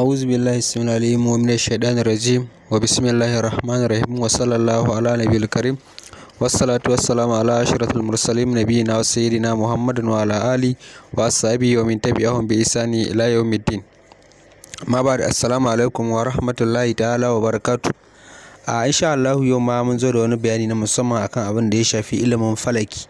أعوذ بالله السميع العليم من الشيطان الرجيم وبسم الله الرحمن الرحيم وصلى الله على نبي الكريم والصلاة والسلام على أشرف المرسلين نبينا وسيدنا محمد وعلى آله وأصحابه ومن تبعهم بإحسان إلى يوم الدين. ما بعد السلام عليكم ورحمة الله تعالى وبركاته. insha Allah yau ma mun zo da wani bayani na musamman akan abin da ya shafi ilimin falaki.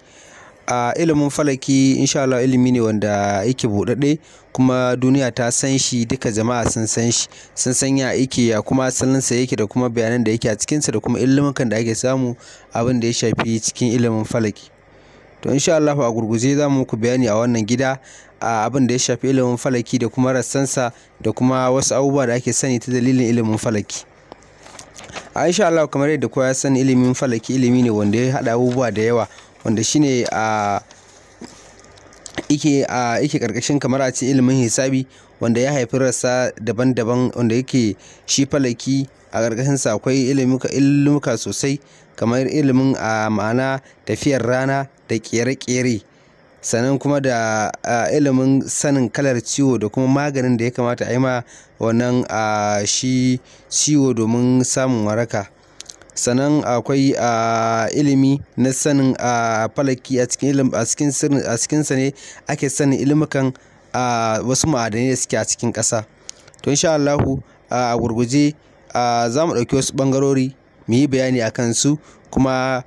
Ilimin falaki insha Allah ilimi ne wanda yake buɗaɗɗe kuma duniya ta san shi, duka jama'a sun san shi, sun san ya yake, ya kuma asalinsa yake da kuma bayanan da yake a cikinsa da kuma ilimukan da ake samu abin da ya shafi cikin ilimin falaki. To insha Allah a gurguje za mu muku bayani a wannan gida abin da ya shafi ilimin falaki da kuma rassansa da kuma wasu abubuwa da ake sani ta dalilin ilimin falaki. Insha Allah kamar yadda kowa ya sani, ilimin falaki ilimi ne wanda ya haɗa abubuwa da yawa, wanda shine yake karkashin kamar a ce ilimin hisabi, wanda ya haifi rassa daban-daban, wanda yake shi falaki a karkashinsa akwai ilimuka sosai, kamar ilimin ma'ana tafiyar rana da kere-kere, sannan kuma da ilimin sanin kalar ciwo da kuma maganin da ya kamata a yi ma wannan shi ciwo domin samun waraka. Sannan akwai ilimi na sanin falaki a cikinsa ne ake sanin ilimukan wasu ma'adanai da suke a cikin ƙasa. To insha Allahu a gurguje za mu ɗauki wasu ɓangarori mu yi bayani a kansu, kuma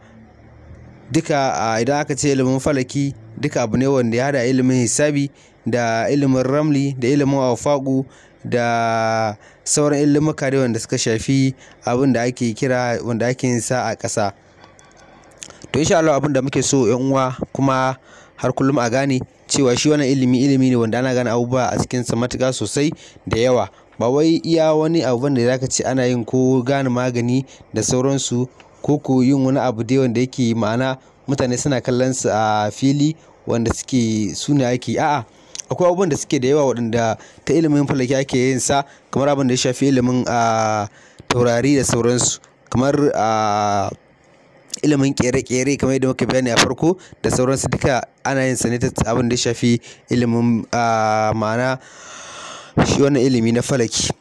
duka idan aka ce ilimin falaki duka abu ne wanda ya haɗa ilimin hisabi da ilimin ramli da ilimin awfaƙu da sauran ilimuka dai wanda suka shafi abin da ake kira wanda ake yin sa a ƙasa. To insha Allah abin da muke so yan uwa kuma har kullum a gane cewa shi wannan ilimi ne wanda ana gane abubuwa a cikin sa matuƙa sosai da yawa, ba wai iya wani abu da zaka ce ana yin ko gane magani da sauransu ko yin wani abu dai wanda yake ma'ana mutane suna kallon su a fili wanda suke suna ake akwai abubuwan da suke da yawa waɗanda ta ilimin falaki ake yin sa, kamar abin da ya shafi ilimin taurari da sauransu, kamar ilimin kere-kere kamar yadda muka bayani a farko da sauransu, duka ana yin sa ne ta abin da ya shafi ilimin ma'ana shi wannan ilimi na falaki.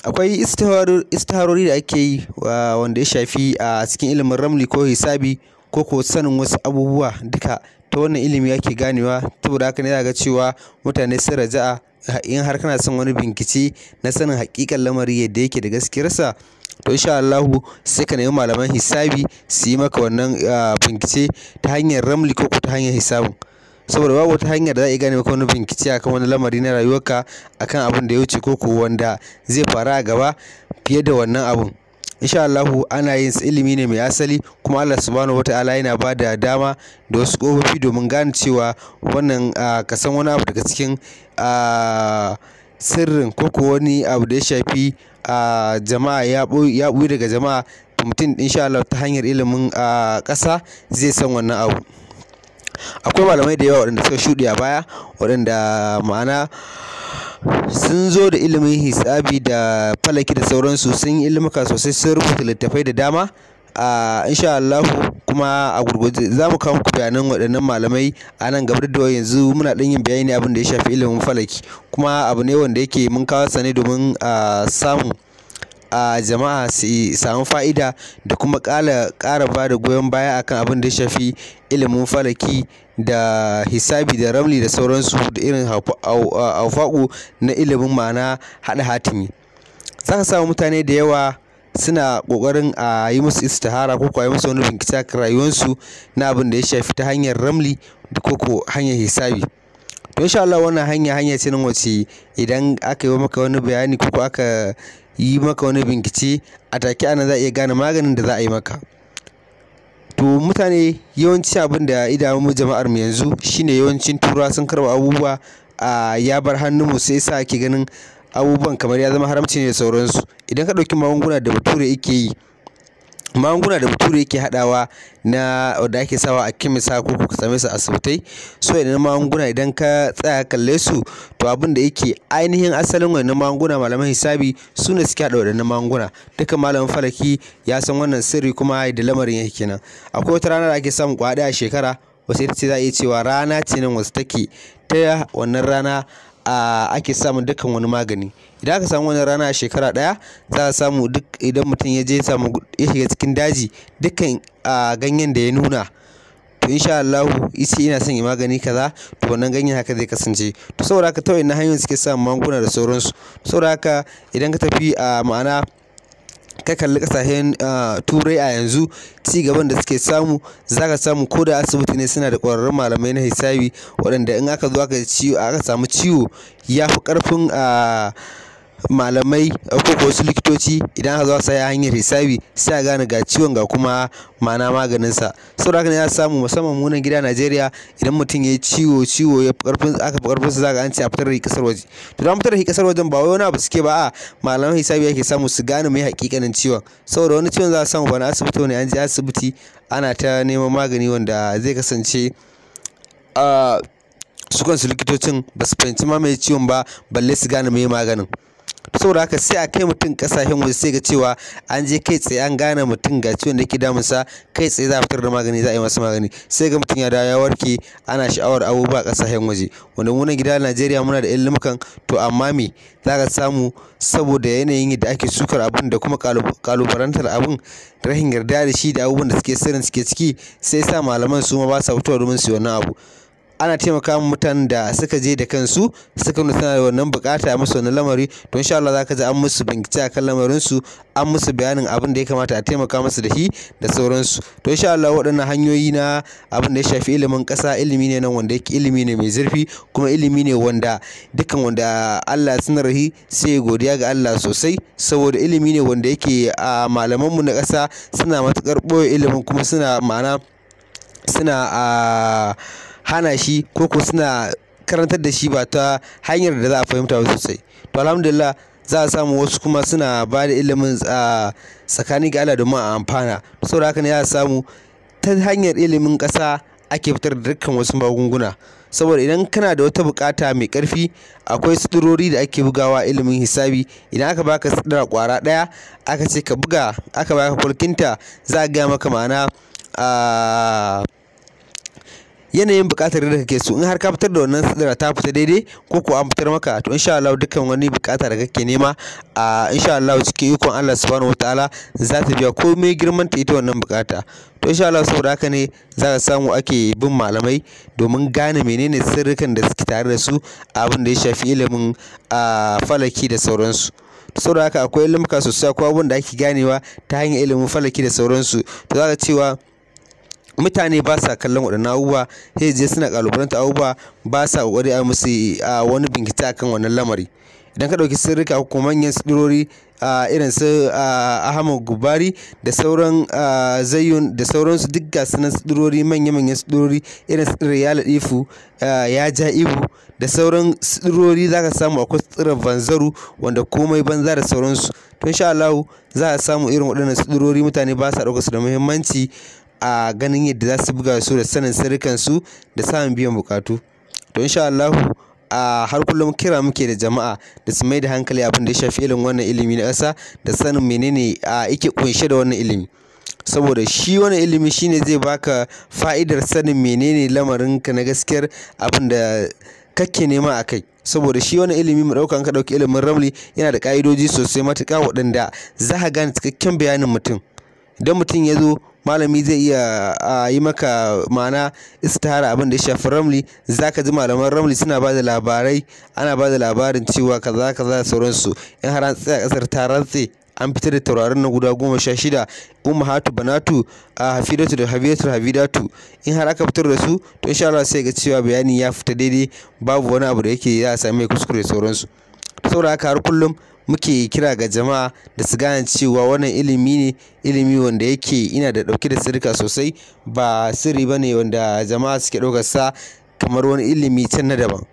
Akwai istiharori da ake yi wanda ya shafi a cikin ilimin ramli ko hisabi ko sanin wasu abubuwa, duka ta wannan ilimi ake ganewa. Saboda haka ne za ga cewa mutane sun raja'a in har kana son wani bincike na sanin haƙiƙan lamari yadda yake da gaskiyarsa, to insha Allahu sai ka nemi malaman hisabi su yi maka wannan bincike ta hanyar ramli ko ta hanyar hisabin, saboda babu wata hanyar da za a gane maka wani bincike akan wani lamari na rayuwarka akan abin da ya wuce ko wanda zai faru a gaba fiye da wannan abun. Insha Allahu ana yin ilimi ne mai asali, kuma Allah subhanahu wata'ala yana ba da dama da wasu ƙofofi domin gane cewa wannan ka san wani abu daga cikin sirrin ko wani abu da ya shafi jama'a ya ɓuyi daga jama'a, mutum insha Allah ta hanyar ilimin ƙasa zai san wannan abu. Akwai malamai da yawa waɗanda suka shuɗe a baya waɗanda ma'ana sun zo da ilimin hisabi da falaki da sauransu, sun yi ilimuka sosai, sun rubuta littattafai da dama insha Allahu. Kuma a gurguje za mu kawo muku bayanan waɗannan malamai a nan gaba, da yanzu muna ɗan yin bayani abin da ya shafi ilimin falaki, kuma abu ne wanda yake mun kawo sa ne domin samun jama'a su samu fa'ida da kuma ƙara ba da goyon baya akan abin da ya shafi ilimin falaki da hisabi da ramli da sauransu, da irin awfaƙu na ilimin ma'ana haɗa hatimi. Za ka samu mutane da yawa suna ƙoƙarin a yi musu istihara ko a yi musu wani bincike akan rayuwarsu na abin da ya shafi ta hanyar ramli da ko hanyar hisabi. To insha Allah wannan hanya ce nan wacce idan aka yi maka wani bayani ko aka yi maka wani bincike a take ana za a iya gane maganin da za a yi maka. To mutane yawanci abin da idanun jama'ar mu yanzu shine yawancin turawa sun karɓa abubuwa ya bar hannun mu, sai sa ake ganin abubuwan kamar ya zama haramci ne da sauransu. Idan ka ɗauki magunguna da bature yake haɗawa na wanda ake sawa a kemis ko ka same su a asibitai, so idan magunguna idan ka tsaya kalle su, to abin da yake ainihin asalin wannan magunguna malaman hisabi su ne suke haɗa waɗannan magunguna. Duka malamin falaki ya san wannan sirri kuma da lamarin yake kenan. Akwai wata rana da ake samun ƙwaya ɗaya a shekara, wasu ita ce za a iya cewa rana ce nan wasu take ta wannan rana ake samun dukkan wani magani. Idan aka samu wani rana a shekara ɗaya, za a samu duk idan mutum ya je ya shiga cikin daji, dukkan ganyen da ya nuna, to insha Allahu yace ina son yi magani kaza, to wannan ganyen haka zai kasance. To saboda haka ta wayannan hanyoyin suke samun magunguna da sauransu. Saboda haka idan ka tafi ma'ana ka kalli ƙasashen turai a yanzu, ci gaban da suke samu, za ka samu ko da asibiti ne suna da ƙwararrun malamai na hisabi, waɗanda in aka zo aka samu ciwo ya fi ƙarfin malamai ko wasu likitoci, idan aka zo aka sa hanyar hisabi sai a gane ga ciwon ga kuma ma'ana maganinsa. Saboda haka ne za samu musamman mu nan gida Najeriya, idan mutum ya yi ciwo ya fi ƙarfinsa, za ka an ce a fitar da shi ƙasar waje. To don fitar da shi ƙasar wajen ba wai wani abu suke ba, malaman hisabi ake samu su gane mai haƙiƙanin ciwon. Saboda wani ciwon za a samu ba na asibiti wani, an je asibiti ana ta neman magani wanda zai kasance su kansu likitocin ba su fahimci ma mai ciwon ba, balle su gane mai maganin. Saboda haka sai a kai mutum ƙasashen waje, sai ga cewa an je kai tsaye an gane mutum ga ciwon da yake damunsa, kai tsaye za a fitar da magani, za a yi masa magani, sai ga mutum ya dawo ya warke, ana sha'awar abubuwa a ƙasashen waje. Wanda mu nan gida Najeriya muna da ilimukan, to amma me za ka samu saboda yanayin yadda ake sukar abun da kuma ƙalubalantar abun, rashin yarda da shi da abubuwan da suke ciki, sai sa malaman su ma ba sa fitowa domin su yi wannan abu. Ana taimaka wa mutanen da suka je da kansu suka nuna suna da wannan bukata a musu wannan lamari, to insha Allah za ka ji an musu bincike akan lamarinsu, an musu bayanin abin da ya kamata a taimaka musu da shi da sauransu. To insha Allah waɗannan hanyoyi na abin da ya shafi ilimin ƙasa, ilimi ne nan wanda yake ilimi ne mai zurfi, kuma ilimi ne wanda dukkan wanda Allah ya sanar shi sai godiya ga Allah sosai, saboda ilimi ne wanda yake malamanmu na ƙasa suna matuƙar ɓoye ilimin, kuma suna hana shi ko suna karantar da shi ba ta hanyar da za a fahimta ba sosai. To alhamdulillah za a samu wasu kuma suna ba da ilimin tsakanin ga Allah domin a amfana. Saboda haka ne za a samu ta hanyar ilimin ƙasa ake fitar da dukkan wasu magunguna. Saboda idan kana da wata bukata mai ƙarfi, akwai suturori da ake bugawa ilimin hisabi. Idan aka baka sudura ƙwara ɗaya, aka ce ka buga, aka baka kulkinta, za a gaya maka ma'ana yanayin buƙatar da kake so. In har ka fitar da wannan sidira ta fita daidai, ko an fitar maka, to insha Allah dukkan wani buƙata da kake nema insha Allah cikin ikon Allah subhanahu wataala za ta biya komai girman ta ita wannan buƙata. To insha Allah saboda haka ne za ka samu ake bin malamai domin gane menene sirrikan da suke tare da su, abin da ya shafi ilimin falaki da sauransu. Saboda haka akwai ilimuka sosai, akwai abin da ake ganewa ta hanyar ilimin falaki da sauransu. To za ka cewa mutane ba sa kallon waɗannan abubuwa, sai je suna ƙalubalanta abubuwa, ba sa ƙoƙari a musu wani bincike akan wannan lamari. Idan ka ɗauki sirrika ko manyan sudurori irin su Ahmad Gubari da sauran Zayyun da sauransu, duk ga su nan sudurori, manya-manyan sudurori irin su ya Latifu, ya Ja'ibu da sauran sudurori, za ka samu akwai suturar Vanzaru wanda komai banza da sauransu. To insha Allah za a samu irin waɗannan sudurori mutane ba sa ɗaukar su da muhimmanci a ganin yadda za su buga su da sanin sirrikansu da samun biyan bukatu. To insha Allah har kullum kira muke da jama'a da su mai da hankali abin da ya shafi irin wannan ilimi na ƙasa, da sanin menene yake kunshe da wannan ilimi. Saboda shi wannan ilimi shine zai baka fa'idar sanin menene lamarinka na gaskiyar abin da kake nema a kai. Saboda shi wannan ilimi mu ɗauka, ka ɗauki ilimin ramli, yana da ƙa'idoji sosai matuƙa waɗanda za ka gane cikakken bayanin mutum. Idan mutum ya zo, malami zai iya yi maka ma'ana istihara abin da ya shafi ramli, za ka ji malaman ramli suna ba da labarai, ana ba da labarin cewa kaza kaza da sauransu. In har an tsaya ƙasar ta rantse, an fitar da taurarin na guda 16, ummahatu banatu, hafidatu da habidatu. In har aka fitar da su, to insha Allah sai ga cewa bayani ya fita daidai, babu wani abu da yake za a sami kuskure da sauransu. Saboda haka har kullum muke kira ga jama'a da su gane cewa wannan ilimi ne, ilimi wanda yake ina da ɗauke da sirrika sosai, ba sirri bane wanda jama'a suke ɗaukar sa kamar wani ilimi can na daban.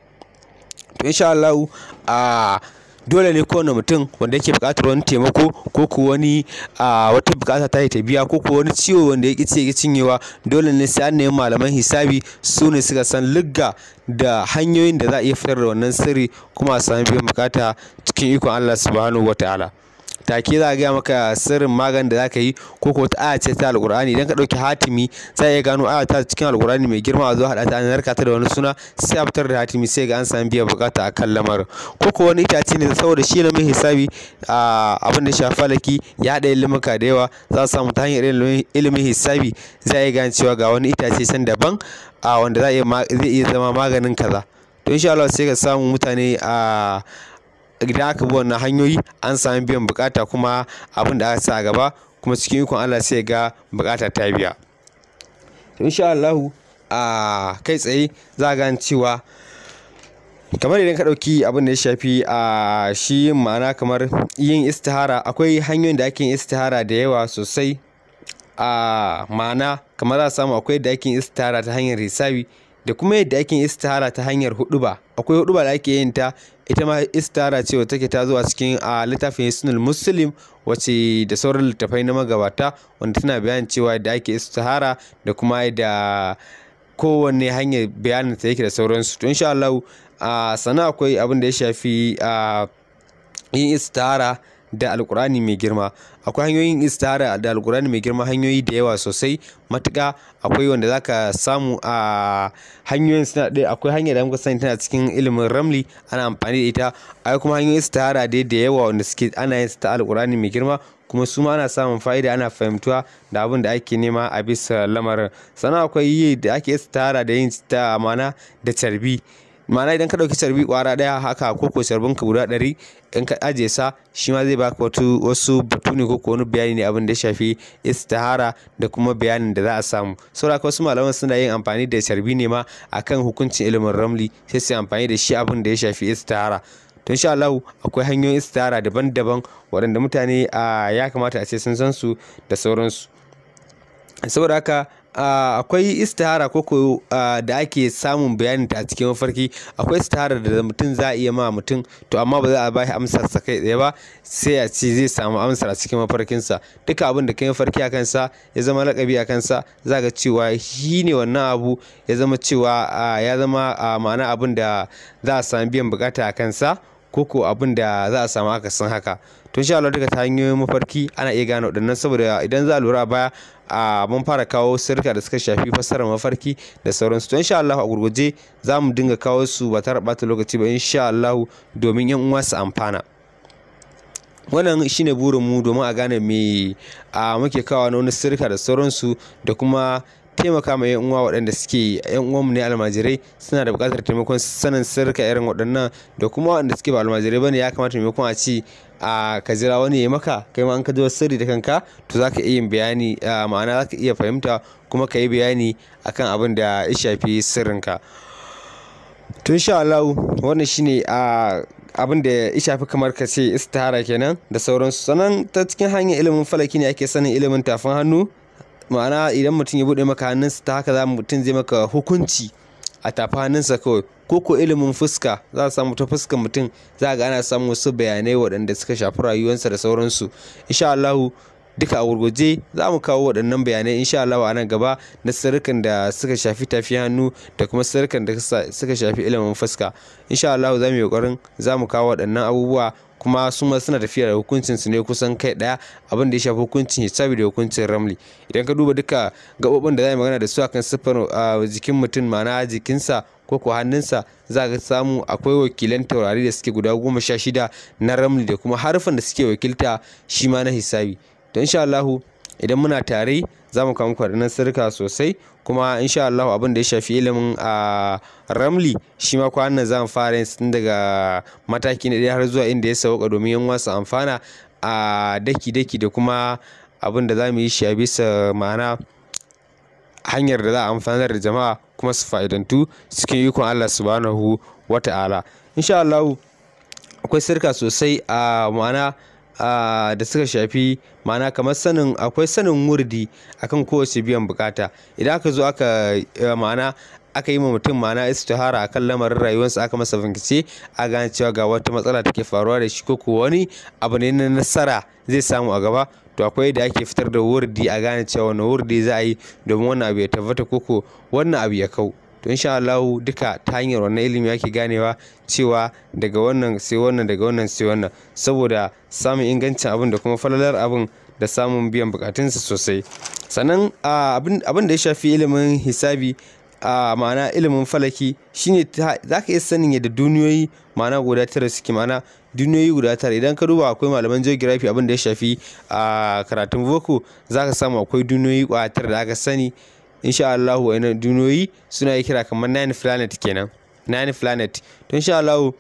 To insha Allah dole ne kowane mutum wanda yake buƙatar wani taimako, ko wani wata buƙata ta biya, ko wani ciwo wanda ya ƙi cinyewa, dole ne sai an nemi malaman hisabi, su ne suka san ligga da hanyoyin da za a iya fitar da wannan sirri kuma a sami biyan buƙata cikin ikon Allah subhanahu wataala. take za a gaya maka sirrin maganin da zaka yi, ko wata aya ce ta alqur'ani. Idan ka dauki hatimi za a iya gano aya ta cikin alqur'ani mai girma, a zo hada ta narka ta da wani suna sai a fitar da hatimi, sai ga an samu biyan bukata akan lamarin. Ko wani itace ne, saboda shi ilimin hisabi abin da shafi falaki ya haɗa ilimuka da yawa, za su samu ta hanyar ilimin hisabi za a iya gane cewa ga wani itace can daban wanda zai iya zama maganin kaza. To insha Allah sai ka samu mutane idan aka bi wannan hanyoyi an samu biyan bukata, kuma abin da aka sa a gaba kuma cikin ikon Allah sai ga bukata ta biya. To insha Allah kai tsaye za a gane cewa kamar idan ka ɗauki abin da ya shafi shi yin ma'ana kamar yin istihara, akwai hanyoyin da ake yin istihara da yawa sosai. Ma'ana kamar za a samu akwai yadda ake yin istihara ta hanyar hisabi, da kuma yadda ake yin istihara ta hanyar huɗuba. Akwai huɗuba da ake yin ta, ita ma istihara ce wacce take ta zo a cikin littafin Hisnul Muslim, wacce da sauran littafai na magabata wanda tana bayanin cewa yadda ake istihara da kuma yadda kowanne hanyar bayanin ta yake da sauransu. To insha Allah sannan akwai abin da ya shafi yin istihara da alkur'ani mai girma. Akwai hanyoyin istihara da alkur'ani mai girma, hanyoyi da yawa sosai matuƙa. Akwai wanda zaka samu hanyoyin suna ɗaya. Akwai hanyar da muka sani tana cikin ilimin ramli, ana amfani da ita. Akwai kuma hanyoyin istihara da yawa wanda suke ana yin ta alkur'ani mai girma, kuma su ma ana samun fa'ida, ana fahimtuwa da abin da ake nema a bisa lamarin. Sannan akwai yi da ake istihara da yin ta ma'ana da carbi. Ma'ana idan ka ɗauki carbi ƙwara ɗaya haka, ko carbin ka guda 100 in ka ajiye sa, shi ma zai baka wasu batu ne ko wani bayani ne abin da ya shafi istihara da kuma bayanin da za a samu. Saboda haka wasu malaman suna yin amfani da carbi ne ma akan hukuncin ilimin ramli, sai su amfani da shi abin da ya shafi istihara. To insha Allah akwai hanyoyin istihara daban-daban waɗanda mutane ya kamata a ce sun san su da sauransu. Saboda haka akwai istihara ko da ake samun bayanin ta a cikin mafarki. Akwai istihara da mutum za a iya ma mutum, to amma ba za a ba shi amsar sa kai tsaye ba, sai a ce zai samu amsar a cikin mafarkinsa. Duka abin da kai mafarki a kansa ya zama lakabi a kansa, za ga cewa shi ne wannan abu, ya zama cewa ya zama ma'ana abin da za a samu biyan bukata a kansa, ko abin da za a samu akasin haka. To insha Allah duka ta hanyoyin mafarki ana iya gane waɗannan, saboda idan za a lura baya mun fara kawo sirrika da suka shafi fassarar mafarki da sauransu. To insha Allah a gurguje za mu dinga kawo su ba tare ɓata lokaci ba insha Allah, domin yan uwa su amfana. Wannan shine burin mu, domin a gane me muke kawo na wani sirrika da sauransu, da kuma taimaka ma yan uwa waɗanda suke yan uwanmu ne almajirai, suna da buƙatar taimakon sanin sirrika irin waɗannan, da kuma waɗanda suke ba almajirai bane, ya kamata maimakon a ci ka jira wani ya maka, kai ma an ka ji wasu sirri da kanka, to za ka iya yin bayani, ma'ana za ka iya fahimta kuma ka yi bayani akan abin da ya shafi sirrinka. To insha Allah wannan shine abin da ya shafi kamar ka ce istihara kenan da sauransu. Sannan ta cikin hanyar ilimin falaki ne ake sanin ilimin tafin hannu. Ma'ana idan mutum ya buɗe maka hannunsa, ta haka mutum zai maka hukunci a tafi hannunsa kawai. Ko ilimin fuska, za a samu ta fuskar mutum, za ga ana samun wasu bayanai waɗanda suka shafi rayuwarsa da sauransu. Insha Allah duka a gurguje za mu kawo waɗannan bayanai insha Allah a nan gaba, na sirrikan da suka shafi tafi hannu da kuma sirrikan da suka shafi ilimin fuska. Insha Allah za mu yi ƙoƙarin za mu kawo waɗannan abubuwa, kuma su ma suna tafiya da hukuncin su ne kusan kai ɗaya, abin da ya shafi hukuncin hisabi da hukuncin ramli. Idan ka duba duka gaɓoɓin da za mu magana da su akan siffar jikin mutum, ma'ana jikinsa ko hannunsa, za ka samu akwai wakilan taurari da suke guda 16 na ramli, da kuma harfan da suke wakilta shi ma na hisabi. To insha Allah idan muna tare za mu kawo muku waɗannan sirrika sosai, kuma insha Allah abin da ya shafi ilimin ramli shi ma kwanan za mu fara yin tun daga mataki na 1 har zuwa inda ya sauka, domin yan wasu amfana daki-daki, da kuma abin da za mu yi shi a bisa ma'ana hanyar da za a amfanar da jama'a kuma su fa'idantu cikin ikon Allah subhanahu wata'ala. Insha Allah akwai sirrika sosai ma'ana da suka shafi ma'ana kamar akwai sanin wurdi akan kowace biyan bukata. Idan aka zo ma'ana aka yi ma mutum ma'ana istihara akan lamarin rayuwarsa, aka masa bincike, a gane cewa ga wata matsala take faruwa da shi, ko wani abu ne na nasara zai samu a gaba, to akwai da ake fitar da wurdi a gane cewa wani wurdi za a yi domin wannan abu ya tabbata, ko wannan abu ya kau. to insha Allah duka ta hanyar wannan ilimi ake ganewa cewa daga wannan sai wannan, daga wannan sai wannan, saboda samun ingancin abin da kuma falalar abin da samun biyan bukatunsa sosai. Sannan abin da ya shafi ilimin hisabi, ma'ana ilimin falaki, shine za ka iya sanin yadda duniyoyi ma'ana guda tara suke, ma'ana duniyoyi guda tara. Idan ka duba akwai malaman geography abin da ya shafi karatun boko, za ka samu akwai duniyoyi guda tara da aka sani. Insha Allah wa'annan duniyoyi suna yi kira kamar 9 planet kenan, 9 planet. To insha Allah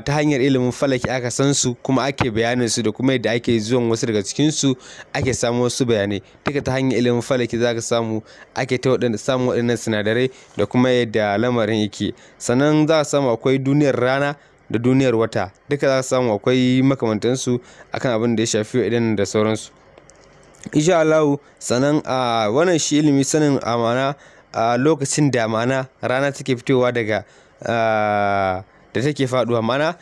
ta hanyar ilimin falaki aka san su, kuma ake bayanin su da kuma yadda ake zuwan wasu daga cikin su ake samu wasu bayanai. Duka ta hanyar ilimin falaki za ka samu ake ta samun waɗannan sinadarai da kuma yadda lamarin yake. Sannan za ka samu akwai duniyar rana da duniyar wata, duka za ka samu akwai makamantansu akan abin da ya shafi waɗannan da sauransu. Insha Allah. Sannan wannan shi ilimi sanin ma'ana lokacin da ma'ana rana take fitowa daga da take faduwa, ma'ana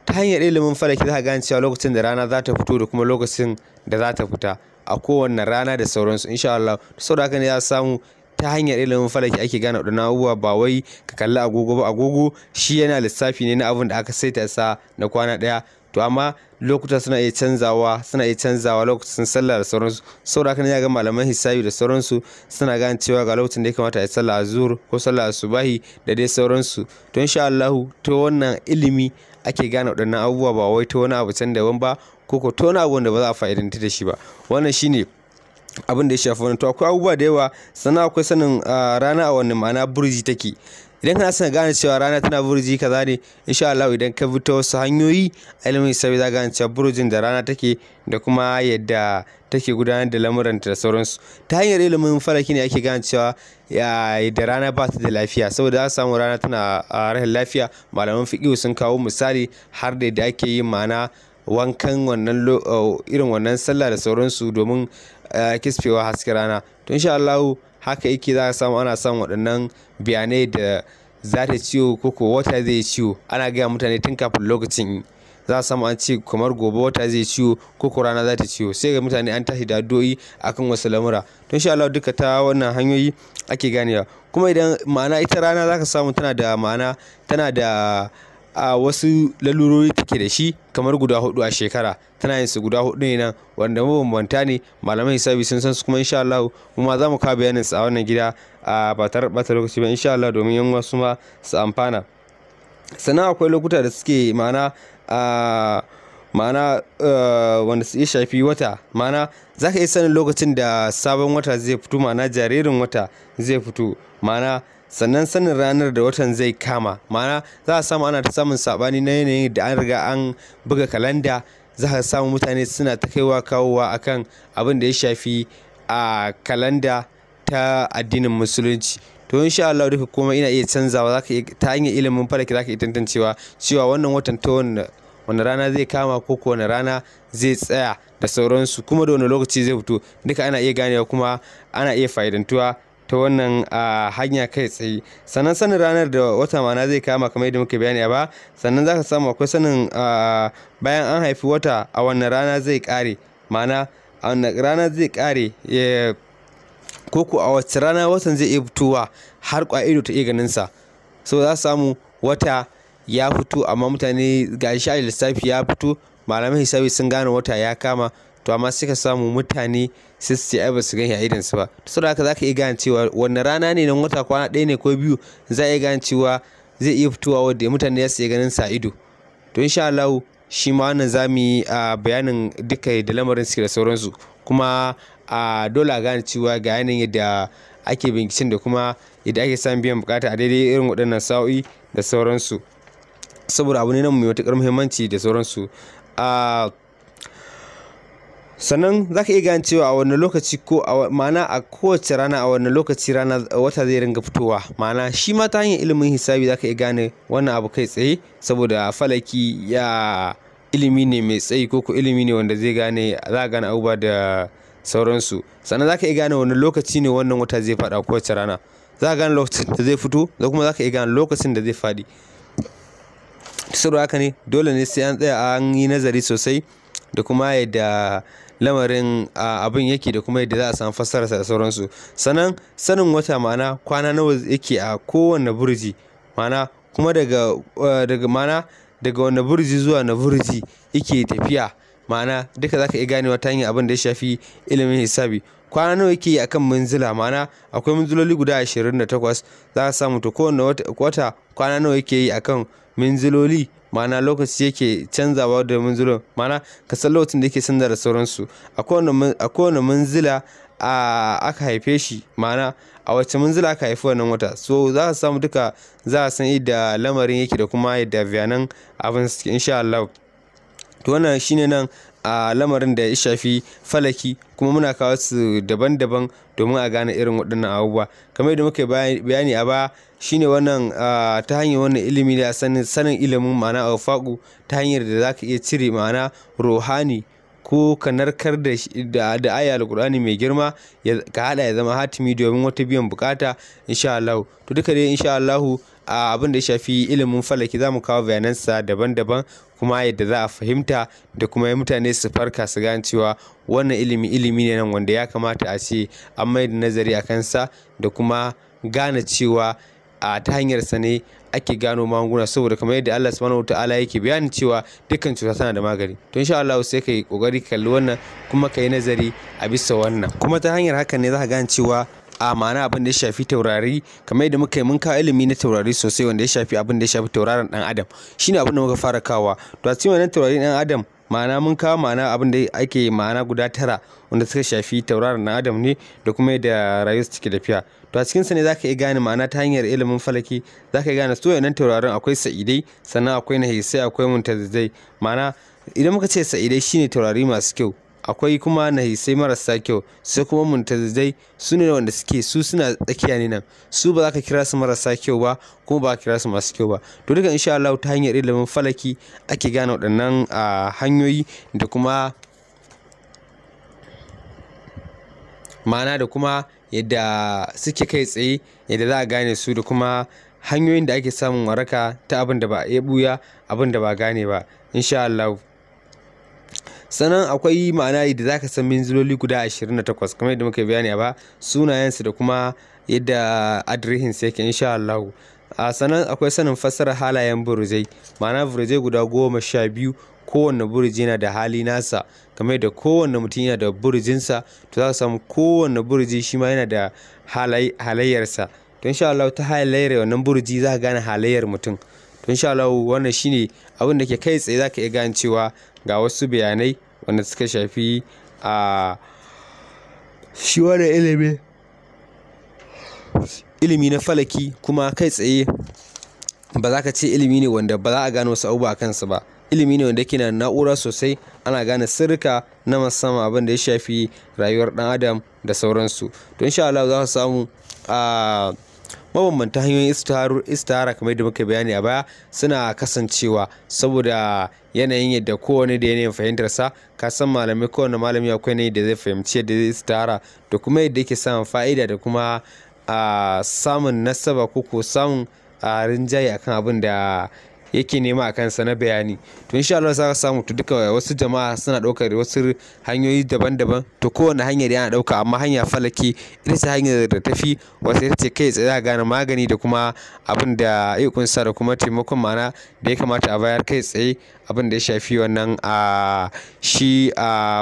ta hanyar ilimin falaki za ka gane cewa lokacin da rana za ta fito da kuma lokacin da za ta fita a kowanne rana da sauransu insha Allah. Saboda haka ne za samu ta hanyar ilimin falaki ake gane waɗannan abubuwa, ba wai ka kalli agogo ba. Agogo shi yana lissafi ne na abin da aka saita sa na kwana ɗaya, to amma lokuta suna iya canzawa lokacin sallah da sauransu. Saboda haka ne ya ga malaman hisabi da sauransu suna gane cewa ga lokacin da ya kamata a yi sallah azhur ko sallah subahi da dai sauransu. To insha Allah ta wannan ilimi ake gane waɗannan abubuwa, ba wai ta wani abu can daban ba, ko ta wani abu wanda ba za a fa'idanta da shi ba. Wannan shine abin da ya shafi wannan. To akwai abubuwa da yawa. Sannan akwai sanin rana a wannan ma'ana burji take. Idan kana son gane cewa rana tana burji kaza ne, insha Allah idan ka bi ta wasu hanyoyi ilimin hisabi za ka gane cewa burjin da rana take da kuma yadda take gudanar da lamuranta da sauransu. Ta hanyar ilimin falaki ne ake gane cewa da rana ba ta da lafiya, saboda za samu rana tana rashin lafiya. Malaman fiqh sun kawo misali har da yadda ake yin ma'ana wankan wannan irin wannan sallah da sauransu domin kisfewa hasken rana. To insha Allah haka yake, za ka samu ana samun waɗannan bayanai da za ta ciwo ko wata zai ciwo, ana gaya mutane tun kafin lokacin. Za a samu an ce kamar gobe wata zai ciwo ko rana za ta ciwo, sai ga mutane an tashi da addu'o'i akan wasu lamura. To insha Allah duka ta wannan hanyoyi ake ganewa. Kuma idan ma'ana ita rana za ka samu tana da wasu lalurori take da shi kamar guda 4 a shekara, tana yin su guda 4 ne nan wanda mabambanta ne, malaman hisabi sun san su, kuma insha Allah kuma za mu kawo bayanin su a wannan gida ba tare da ɓata lokaci ba insha Allah, domin yan wasu ma su amfana. Sannan akwai lokuta da suke ma'ana wanda su iya shafi wata, ma'ana za ka iya sanin lokacin da sabon wata zai fito, ma'ana jaririn wata zai fito, ma'ana sannan sanin ranar da watan zai kama. Ma'ana za a samu ana ta samun sabani na yanayin da an riga an buga kalanda, za ka samu mutane suna ta kaiwa kawowa akan abin da ya shafi kalanda ta addinin musulunci. To insha Allah duka komai ina iya canzawa, za ka iya ta hanyar ilimin falaki za ka iya tantancewa cewa wannan watan ta wani rana zai kama ko wani rana zai tsaya da sauransu, kuma da wani lokaci zai fito, duka ana iya ganewa kuma ana iya fa'idantuwa ta wannan hanya kai tsaye. Sannan sanin ranar da wata ma'ana zai kama kamar yadda muke bayani ba. Sannan za ka samu akwai sanin bayan an haifi wata a wannan rana zai kare, ma'ana a wannan rana zai kare ko a wacce rana watan zai iya fitowa har ido ta iya ganin sa. So za samu wata ya fito amma mutane ga shi a lissafi ya fito, malaman hisabi sun gane wata ya kama, to amma sai ka samu mutane sai su ce ai ba su gani a idansu ba. Saboda haka za ka iya gane cewa wannan rana ne nan wata kwana 1 ne ko 2, za a iya gane cewa zai iya fitowa wanda mutane su iya ganin sa ido. To insha Allah shi ma wannan za mu yi bayanin duka da lamarin suke da sauransu, kuma dole a gane cewa ga yanayin yadda ake binciken da kuma yadda ake samun biyan bukata a daidai irin waɗannan sa'o'i da sauransu, saboda abu ne nan mai matuƙar muhimmanci da sauransu. Sannan za ka iya gane cewa a wannan lokaci ko ma'ana a kowace rana a wannan lokaci rana wata zai ringa fitowa, ma'ana shi ma ta hanyar ilimin hisabi za ka iya gane wannan abu kai tsaye, saboda falaki ya ilimi ne mai tsayi ko ilimi ne wanda zai gane, za a gane abubuwa da sauransu. Sannan za ka iya gane wannan lokaci ne wannan wata zai faɗa kowace rana, za ka gane lokacin da zai fito da kuma za ka iya gane lokacin da zai faɗi. Saboda haka ne dole ne sai an tsaya an yi nazari sosai da kuma yadda lamarin abin yake da kuma yadda za a samu fassararsa da sauransu. Sannan sanin wata ma'ana kwana nawa yake a kowane burji, ma'ana kuma daga wani burji zuwa wani burji yake tafiya, ma'ana duka zaka iya ganewa ta hanyar abin da ya shafi ilimin hisabi. Kwana nawa yake yi akan minzila, ma'ana akwai minziloli guda 28 za ka samu, to kowane wata kwana nawa yake yi akan minziloli, ma'ana lokaci yake canzawa da minzilon, ma'ana ka san lokacin da yake canza da sauransu. A kowane minzila aka haife shi, ma'ana a wacce minzila aka haifi wannan wata. So za ka samu duka, za a san yadda lamarin yake da kuma yadda bayanan abin suke insha Allah. To wannan shine nan a lamarin da ya shafi falaki, kuma muna kawo su daban-daban domin a gane irin waɗannan abubuwa. Kamar yadda muka bayani a baya, shine wannan ta hanyar wannan ilimi da sanin ilimin ma'ana alfaƙu, ta hanyar da zaka iya cire ma'ana ruhani ko ka narkar da aya alƙur'ani mai girma ka haɗa ya zama hatimi domin wata biyan bukata insha Allah. To duka dai insha Allah abin da ya shafi ilimin falaki za mu kawo bayanansa daban-daban, kuma yadda za a fahimta da kuma mutane su farka su gane cewa wannan ilimi ne nan wanda ya kamata a ce an mai da nazari a kansa, da kuma gane cewa ta hanyarsa ne ake gano magunguna, saboda kamar yadda Allah subhanahu wataala yake bayanin cewa dukkan cuta tana da magani. To insha Allah sai kai kokari kalli wannan kuma kai nazari a bisa wannan, kuma ta hanyar hakan ne za ka gane cewa ma'ana abin da ya shafi taurari, kamar yadda mun kawo ilimi na taurari sosai wanda ya shafi abin da ya shafi tauraron dan adam, shine abin da muka fara kawowa. To a cikin wannan taurari dan adam, ma'ana mun kawo ma'ana abin da ake ma'ana guda 9 wanda suka shafi tauraron dan adam ne da kuma yadda rayuwar su take tafiya. To a cikin sa ne zaka iya gane ma'ana ta hanyar ilimin falaki, zaka iya gane su wayannan taurarin akwai sa'idai, sannan akwai nahisai, akwai muntazizai. Ma'ana idan muka ce sa'idai shine taurari masu kyau, akwai kuma nahisai marasa kyau, sai kuma muntazizai su ne wanda su suna tsakiya ne nan, su ba za ka kira su marasa kyau ba kuma ba ka kira su masu kyau ba. To duka insha Allah ta hanyar ilimin falaki ake gane waɗannan hanyoyi, da kuma ma'ana da kuma yadda suke kai tsaye, yadda za a gane su, da kuma hanyoyin da ake samun waraka ta abin da ba a buya, abin da ba gane ba insha Allah. Sannan akwai ma'ana da zaka san minziloli guda 28 kamar yadda muka bayani ba, sunayensu da kuma yadda adireshinsu yake insha Allah. Sannan akwai sanin fassarar halayen burjai, ma'ana burjai guda 12, kowanne burji yana da hali nasa, kamar yadda kowanne mutum yana da burjinsa, to za ka samu kowanne burji shi ma yana da halayyarsa. To insha Allah ta halayyar wannan burji za ka gane halayyar mutum. To insha Allah wannan shine abin da ke kai tsaye za ka iya gane cewa ga wasu bayanai wanda suka shafi shi wannan ilimi na falaki, kuma kai tsaye ba za ka ce ilimi ne wanda ba za a gano wasu abubuwa kansa ba. Ilimi ne wanda yake na na'ura sosai, ana gane sirrika na musamman abin da ya shafi rayuwar dan adam da sauransu. To insha Allah za ka samu mabambanta hanyoyin istihara kamar yadda muka bayani a baya suna kasancewa, saboda yanayin yadda kowane da yanayin fahimtarsa. Ka san malamai, kowane malami akwai yanayi da zai fahimci yadda zai istihara, da kuma yadda yake samun fa'ida, da kuma samun nasaba ko samun rinjaye akan abin da yake nema a kansa na bayani. To insha Allah za ka samu to duka wasu jama'a suna ɗaukar wasu hanyoyi daban-daban, to kowane hanyar yana ɗauka, amma hanya falaki ita ce hanyar da tafi, wasu ita ce kai tsaye za gane magani da kuma abin da ya kunsa, da kuma taimakon ma'ana da ya kamata a bayar kai tsaye, abin da ya shafi wannan shi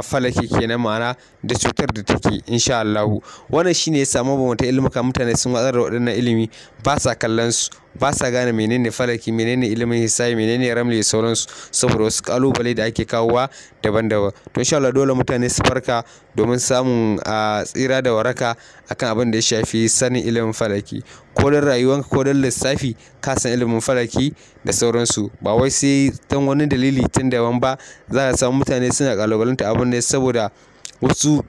falaki kenan, ma'ana da cutar da take insha Allah. Wannan shine ya samu bambanta ilmuka, mutane sun watsar da waɗannan ilimi, ba sa kallon su, ba sa gane menene falaki, menene ilimin hisabi, menene ramli da sauransu, saboda wasu kalubale da ake kawowa daban-daban. To insha Allah dole mutane su farka domin samun tsira da waraka akan abin da ya shafi sanin ilimin falaki, ko don rayuwanka ko don lissafi ka san ilimin falaki da sauransu, ba wai sai dan wani dalili tun daban ba. Za ka samu mutane suna kalubalanta abin ne saboda wasu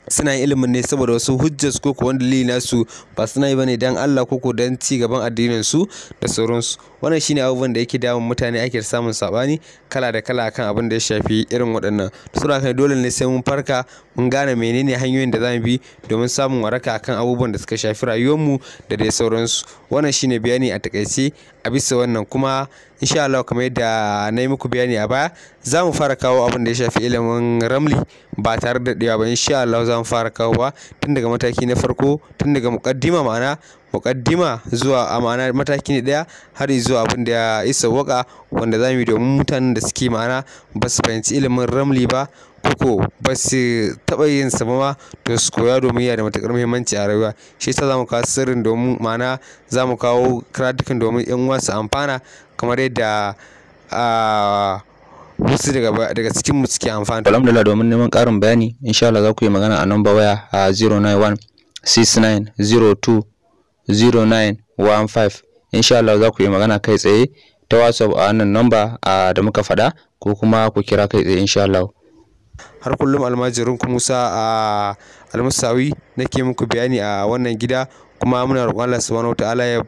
suna yin ilimin ne saboda wasu hujjas ko wani dalili nasu, ba suna yi bane dan Allah ko dan ci gaban addinin su da sauransu. Wannan shine abubuwan da yake damun mutane, ake samun sabani kala da kala akan abin da ya shafi irin waɗannan. To saboda haka dole ne sai mun farka mun gane menene hanyoyin da zamu bi domin samun waraka akan abubuwan da suka shafi rayuwar mu da dai sauransu. Wannan shine bayani a takaice a bisa wannan, kuma insha Allah kamar yadda na yi muku bayani a baya za mu fara kawo abin da ya shafi ilimin ramli ba tare da daɗewa ba. insha Allah za mu fara kawowa tun daga mataki na farko, tun daga muƙaddima zuwa a ma'ana mataki na ɗaya har zuwa abin da ya isa waka wanda za mu yi domin mutanen da suke ma'ana ba su fahimci ilimin ramli ba koko ba su taɓa yin sa ba to su koya domin yana da matuƙar muhimmanci a rayuwa. Shi yasa za mu kawo sirrin domin ma'ana za mu kawo karatukan domin 'yan uwa su amfana kamar yadda wasu daga cikin mu suke amfana. Alhamdulillah, domin neman ƙarin bayani insha Allah za ku yi magana a number waya a 09169020915. insha Allah za ku yi magana kai tsaye ta WhatsApp a wannan number da muka faɗa, ko kuma ku kira kai tsaye insha Allah. Har kullum almajirin ku Musa Almusawi nake muku bayani a wannan gida, kuma muna roƙon Allah subhanahu wataala ya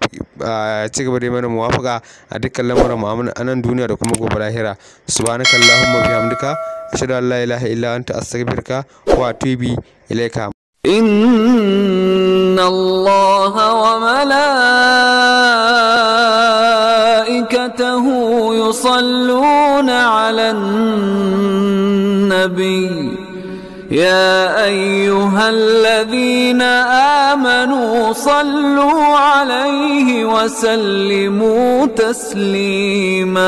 ci gaba da mana muwafaqa a dukkan lamuran mu a nan duniya da kuma gobe lahira. Subhanakallahumma bihamdika ashhadu an la ilaha illa anta astaghfiruka wa atubu ilaika. إن الله وملائكته يصلون على النبي يا أيها الذين آمنوا صلوا عليه وسلموا تسليما.